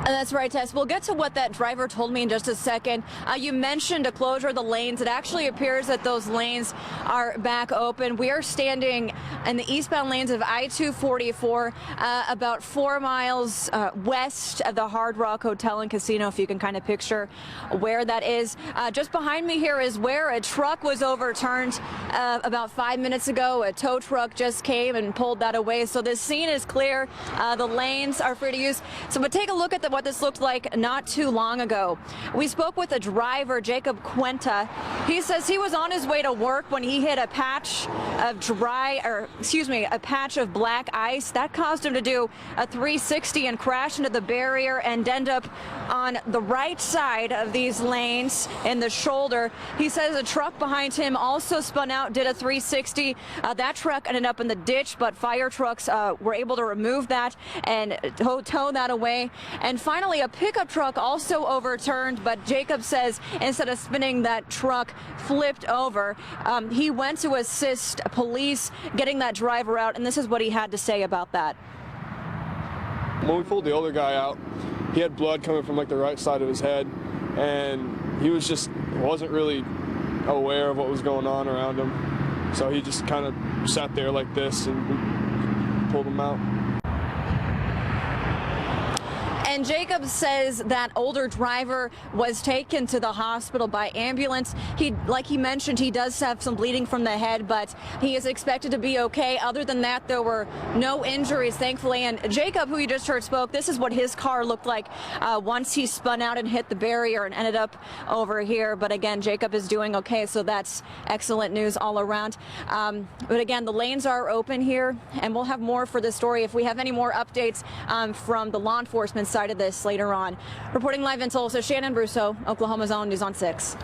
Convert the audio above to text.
That's right, Tess. We'll get to what that driver told me in just a second. You mentioned a closure of the lanes. It actually appears that those lanes are back open. We are standing in the eastbound lanes of I-244, about 4 miles west of the Hard Rock Hotel and Casino, if you can kind of picture where that is. Just behind me here is where a truck was overturned about 5 minutes ago. A tow truck just came and pulled that away. So this scene is clear. The lanes are free to use. So but take a look at what this looked like not too long ago. We spoke with a driver, Jacob Cuenta. He says he was on his way to work when he hit a patch of a patch of black ice. That caused him to do a 360 and crash into the barrier and end up on the right side of these lanes in the shoulder. He says a truck behind him also spun out, did a 360. That truck ended up in the ditch, but fire trucks were able to remove that and tow that away. And finally, a pickup truck also overturned, but Jacob says instead of spinning, that truck flipped over. He went to assist police getting that driver out, and this is what he had to say about that. When we pulled the older guy out, he had blood coming from like the right side of his head, and he wasn't really aware of what was going on around him. So he just kind of sat there like this, and we pulled him out. And Jacob says that older driver was taken to the hospital by ambulance. Like he mentioned, he does have some bleeding from the head, but he is expected to be okay. Other than that, there were no injuries, thankfully. And Jacob, who you just heard spoke, this is what his car looked like once he spun out and hit the barrier and ended up over here. But again, Jacob is doing okay, so that's excellent news all around. But again, the lanes are open here, and we'll have more for this story if we have any more updates from the law enforcement side of this later on. Reporting live in Tulsa, Shannon Brusso, Oklahoma's Own News on 6.